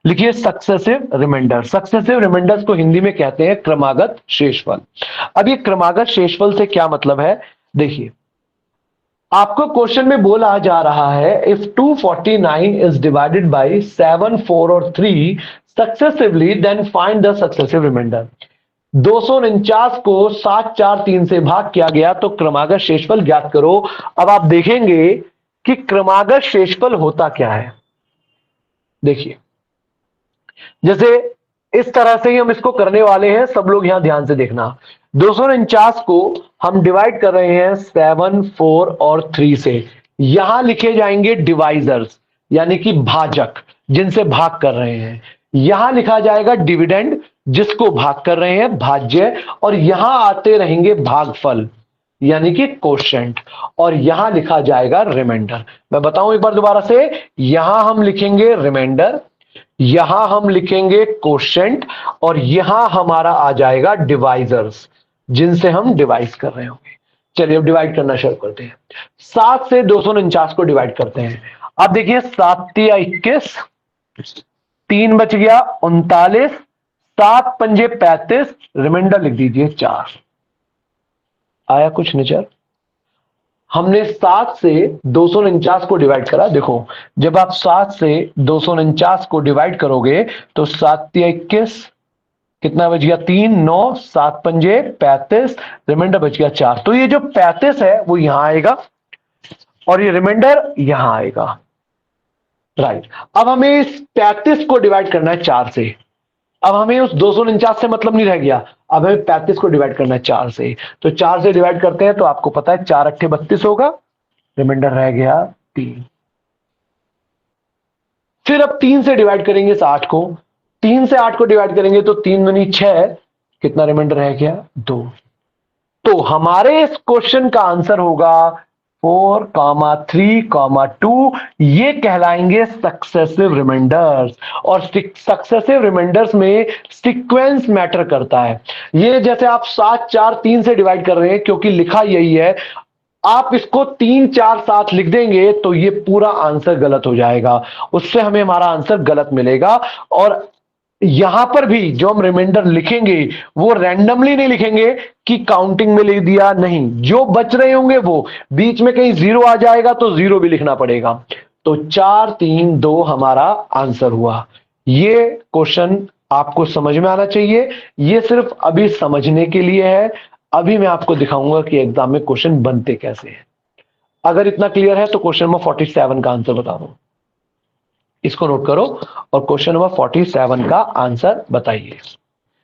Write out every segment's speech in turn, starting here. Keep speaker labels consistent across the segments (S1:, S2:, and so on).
S1: लिखिए successive reminder. Successive reminders को हिंदी में कहते हैं क्रमागत शेषफल। अब ये क्रमागत शेषफल से क्या मतलब है, देखिए आपको क्वेश्चन में बोला जा रहा है इफ 249 इज डिवाइडेड बाय 7, 4 और 3 successively then find the successive remainder. 249 को 7, 4, 3 से भाग किया गया तो क्रमागत शेषफल ज्ञात करो। अब आप देखेंगे कि क्रमागत शेषफल होता क्या है। देखिए जैसे इस तरह से ही हम इसको करने वाले हैं, सब लोग यहां ध्यान से देखना। 249 को हम डिवाइड कर रहे हैं 7, 4 और 3 से। यहां लिखे जाएंगे डिवाइजर्स यानी कि भाजक जिनसे भाग कर रहे हैं। यहां लिखा जाएगा डिविडेंड जिसको भाग कर रहे हैं भाज्य। और यहां आते रहेंगे भागफल यानी कि कोशेंट। और यहां लिखा जाएगा रिमाइंडर। मैं बताऊं एक बार दोबारा से, यहां हम लिखेंगे रिमाइंडर, यहां हम लिखेंगे कोशेंट और यहां हमारा आ जाएगा डिवाइजर्स जिनसे हम डिवाइड कर रहे होंगे। चलिए अब डिवाइड करना शुरू करते हैं। 7 से 249 को डिवाइड करते हैं। अब देखिए 7 या 21, 3 बच गया 39, 7 पंजे 35, रिमाइंडर लिख दीजिए 4। आया कुछ नजर? हमने 7 से 249 को डिवाइड करा। देखो जब आप 7 से 249 को डिवाइड करोगे तो 7 या 21, कितना बच गया 3, 9, 7 पंजे 35, रिमाइंडर बच गया 4। तो ये जो 35 है वो यहां आएगा और ये रिमाइंडर यहां आएगा। राइट। अब हमें इस 35 को डिवाइड करना है 4 से। अब हमें उस 249 से मतलब नहीं रह गया, अब हमें 35 को डिवाइड करना है 4 से। तो 4 से डिवाइड करते हैं तो आपको पता है 4 अट्ठे 32 होगा, रिमाइंडर रह गया 3। फिर अब 3 से डिवाइड करेंगे इस 8 को, 3 से 8 को डिवाइड करेंगे तो 3 दूनी 6, कितना रिमाइंडर रह गया 2। तो हमारे इस क्वेश्चन का आंसर होगा 4, 3, 2। ये कहलाएंगे सक्सेसिव रिमाइंडर्स। और सक्सेसिव रिमाइंडर्स में सीक्वेंस मैटर करता है। ये जैसे आप 7, 4, 3 से डिवाइड कर रहे हैं क्योंकि लिखा यही है, आप इसको 3, 4, 7 लिख देंगे तो ये पूरा आंसर गलत हो जाएगा, उससे हमें हमारा आंसर गलत मिलेगा। और यहां पर भी जो हम रिमाइंडर लिखेंगे वो रैंडमली नहीं लिखेंगे कि काउंटिंग में लिख दिया, नहीं, जो बच रहे होंगे वो बीच में कहीं 0 आ जाएगा तो 0 भी लिखना पड़ेगा। तो 4, 3, 2 हमारा आंसर हुआ। ये क्वेश्चन आपको समझ में आना चाहिए। ये सिर्फ अभी समझने के लिए है, अभी मैं आपको दिखाऊंगा कि एग्जाम में क्वेश्चन बनते कैसे हैं। अगर इतना क्लियर है तो क्वेश्चन नंबर 47 का आंसर बता दो। इसको नोट करो और क्वेश्चन नंबर 47 का आंसर बताइए।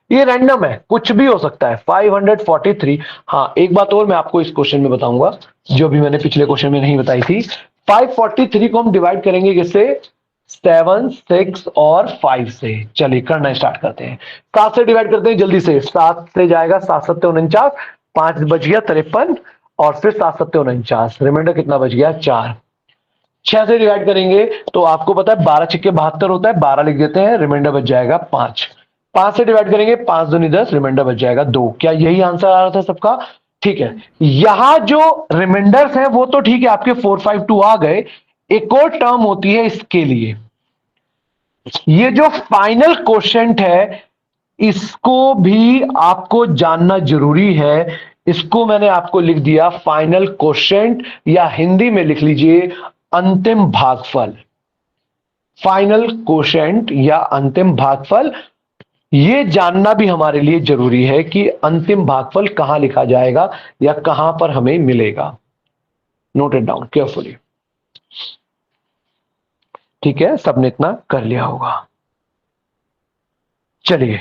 S1: ये रैंडम है, कुछ भी हो सकता है। 543। हाँ एक बात और मैं आपको इस क्वेश्चन में बताऊंगा जो भी मैंने पिछले क्वेश्चन में नहीं बताई थी। 543 को हम डिवाइड करेंगे किससे, 7, 6 और 5 से। चलिए करना स्टार्ट करते हैं। 7 से डिवाइड करते हैं जल्दी से। 7 से जाएगा 7 7 49, 5 बच गया 53 और फिर 7 7 49, रिमाइंडर कितना बच गया 4। 6 से डिवाइड करेंगे तो आपको पता है 12 छिक्के 72 होता है, 12 लिख देते हैं, रिमाइंडर बच जाएगा 5। 5 से डिवाइड करेंगे 5 दूनी 10, रिमाइंडर बच जाएगा 2। क्या यही आंसर आ रहा था सबका? ठीक है। यहां जो रिमाइंडर्स है वो तो ठीक है, आपके 452 आ गए। एक और टर्म होती है इसके लिए, ये जो फाइनल क्वेश्चन है इसको भी आपको जानना जरूरी है। इसको मैंने आपको लिख दिया फाइनल क्वेश्चन, या हिंदी में लिख लीजिए अंतिम भागफल। फाइनल क्वोशेंट या अंतिम भागफल, ये जानना भी हमारे लिए जरूरी है कि अंतिम भागफल कहां लिखा जाएगा या कहां पर हमें मिलेगा। Note it down carefully. ठीक है, सबने इतना कर लिया होगा। चलिए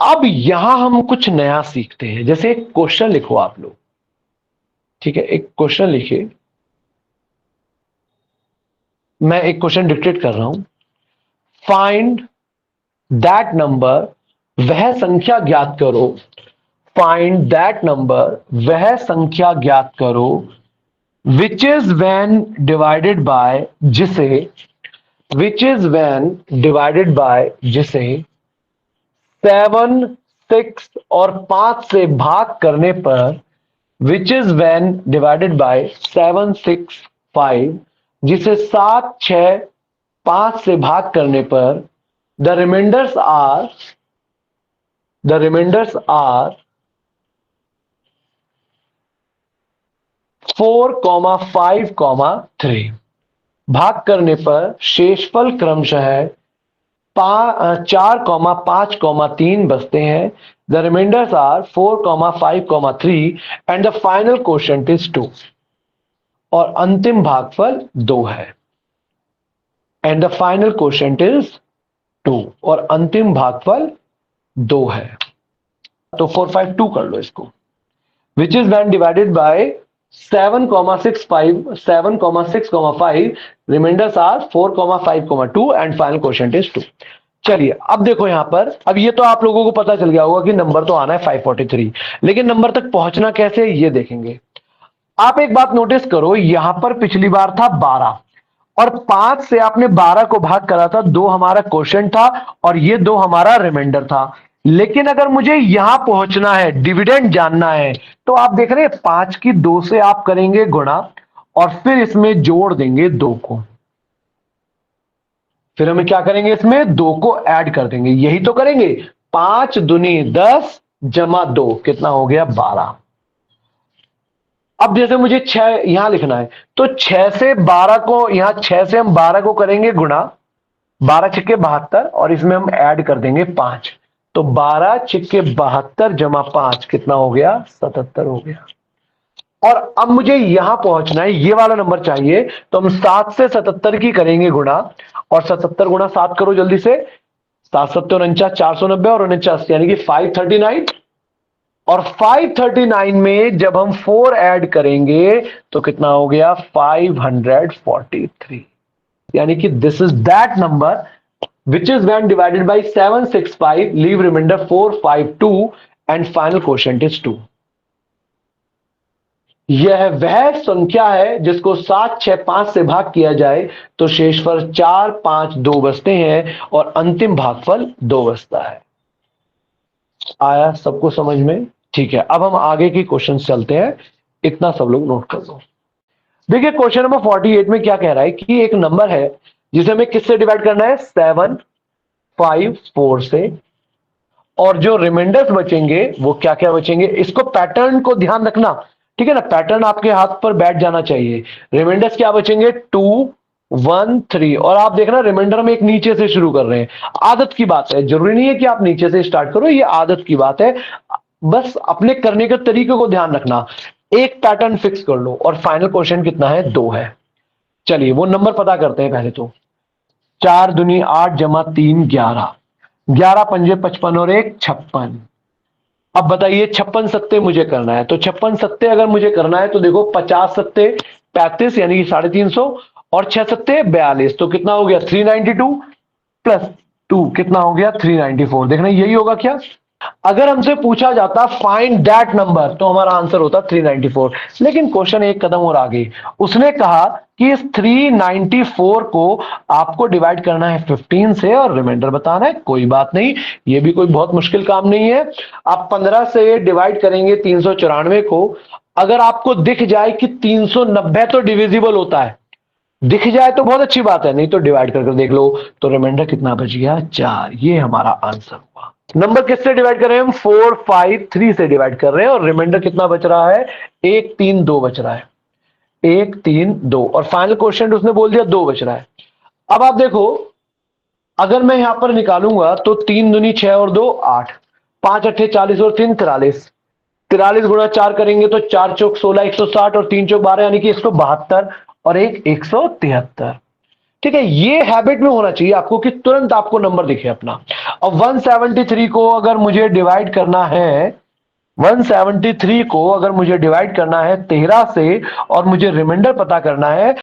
S1: अब यहां हम कुछ नया सीखते हैं। जैसे एक क्वेश्चन लिखो आप लोग, ठीक है, एक क्वेश्चन लिखिए। मैं एक क्वेश्चन डिक्टेट कर रहा हूं। फाइंड दैट नंबर, वह संख्या ज्ञात करो। फाइंड दैट नंबर, वह संख्या ज्ञात करो which is when divided by जिसे, which is when divided by जिसे 7, 6 और 5 से भाग करने पर, which is when divided by 7, 6, 5, जिसे 7, 6, 5 से भाग करने पर द रिमाइंडर्स आर 4, 5, 3। भाग करने पर शेषफल क्रमशः 4, 5, 3 बचते हैं। The remainders are 4, 5, 3 and the final quotient is 2। और अंतिम भागफल 2 है। And the final quotient is 2 और अंतिम भागफल 2 है। तो 4, 5, 2 कर लो इसको, which is when divided by 7, 6, 5 remainders are 4, 5, 2 and final quotient is 2। चलिए अब देखो यहां पर, अब ये तो आप लोगों को पता चल गया होगा कि नंबर तो आना है 543, लेकिन नंबर तक पहुंचना कैसे है ये देखेंगे। आप एक बात नोटिस करो, यहां पर पिछली बार था 12 और 5 से आपने 12 को भाग करा था, 2 हमारा क्वोशिएंट था और ये 2 हमारा रिमाइंडर था। लेकिन अगर मुझे यहां पहुंचना है, डिविडेंड जानना है, तो आप देख रहे हैं 5 की 2 से आप करेंगे गुणा और फिर इसमें जोड़ देंगे 2 को। फिर हमें क्या करेंगे, इसमें 2 को ऐड कर देंगे, यही तो करेंगे। 5 दूनी 10 जमा 2 कितना हो गया 12। अब जैसे मुझे 6 यहां लिखना है, तो 6 से 12 को, यहां 6 से हम 12 को करेंगे गुणा, 12 छिक्के 72 और इसमें हम ऐड कर देंगे 5। तो 12 छिक्के 72 जमा 5 कितना हो गया 77 हो गया। और अब मुझे यहां पहुंचना है, ये वाला नंबर चाहिए, तो हम 7 से 77 की करेंगे गुणा और 77 गुणा 7 करो जल्दी से। 7 7 49 490 और 49 यानी कि 539। और 539 में जब हम 4 ऐड करेंगे तो कितना हो गया 543। यानी कि this is that number which is when divided by 765 leave remainder 452 and final quotient is 2। यह वह संख्या है जिसको 7, 6, 5 से भाग किया जाए तो शेषफल 4, 5, 2 बचते हैं और अंतिम भागफल 2 बचता है। आया सबको समझ में? ठीक है, अब हम आगे की क्वेश्चन चलते हैं, इतना सब लोग नोट कर लो। देखिए क्वेश्चन नंबर 48 में क्या कह रहा है कि एक नंबर है जिसे हमें किससे डिवाइड करना है 7, 5, 4 से, और जो रिमाइंडर्स बचेंगे वो क्या क्या बचेंगे, इसको पैटर्न को ध्यान रखना, ठीक है ना, पैटर्न आपके हाथ पर बैठ जाना चाहिए। रिमाइंडर्स क्या बचेंगे 2, 1, 3 और आप देखना रिमाइंडर में एक नीचे से शुरू कर रहे हैं, आदत की बात है, जरूरी नहीं है कि आप नीचे से स्टार्ट करो, ये आदत की बात है, बस अपने करने के तरीके को ध्यान रखना। एक पैटर्न फिक्स कर लो और फाइनल क्वेश्चन कितना है 2 है। चलिए वो नंबर पता करते हैं पहले तो। 4 दूनी 8 जमा 3 11, 11 पंजे 55 और 1 56। अब बताइए 56 सत्ते मुझे करना है, तो 56 सत्ते अगर मुझे करना है तो देखो 50 सत्ते 35 यानी कि 350 और 6 सत्ते 42, तो कितना हो गया 392 प्लस 2 कितना हो गया 394। देखना यही होगा क्या? अगर हमसे पूछा जाता फाइंड दैट नंबर तो हमारा आंसर होता 394, लेकिन क्वेश्चन एक कदम और आगे, उसने कहा कि इस 394 को आपको डिवाइड करना है 15 से और रिमाइंडर बताना है। कोई बात नहीं, ये भी कोई बहुत मुश्किल काम नहीं है। आप 15 से डिवाइड करेंगे 394 को, अगर आपको दिख जाए कि 390 तो डिविजिबल होता है, दिख जाए तो बहुत अच्छी बात है, नहीं तो डिवाइड करके देख लो, तो रिमाइंडर कितना बच गया 4। ये हमारा आंसर हुआ। नंबर किससे डिवाइड कर रहे हैं हम 4, 5, 3 से डिवाइड कर रहे हैं और रिमाइंडर कितना बच रहा है 1, 3, 2 बच रहा है, 1, 3, 2 और फाइनल क्वेश्चन उसने बोल दिया 2 बच रहा है। अब आप देखो अगर मैं यहां पर निकालूंगा तो 3 दूनी 6 और 2 8, 5 अट्ठे 40 और 3 43, 43 गुणा 4 करेंगे तो 4 चौक 16 160 और 3 चौक 12 यानी कि 172 और 1 173। ठीक है, ये हैबिट में होना चाहिए आपको कि तुरंत आपको नंबर दिखे अपना। अब 173 को अगर मुझे डिवाइड करना है, 173 को अगर मुझे डिवाइड करना है 13 से और मुझे रिमाइंडर पता करना है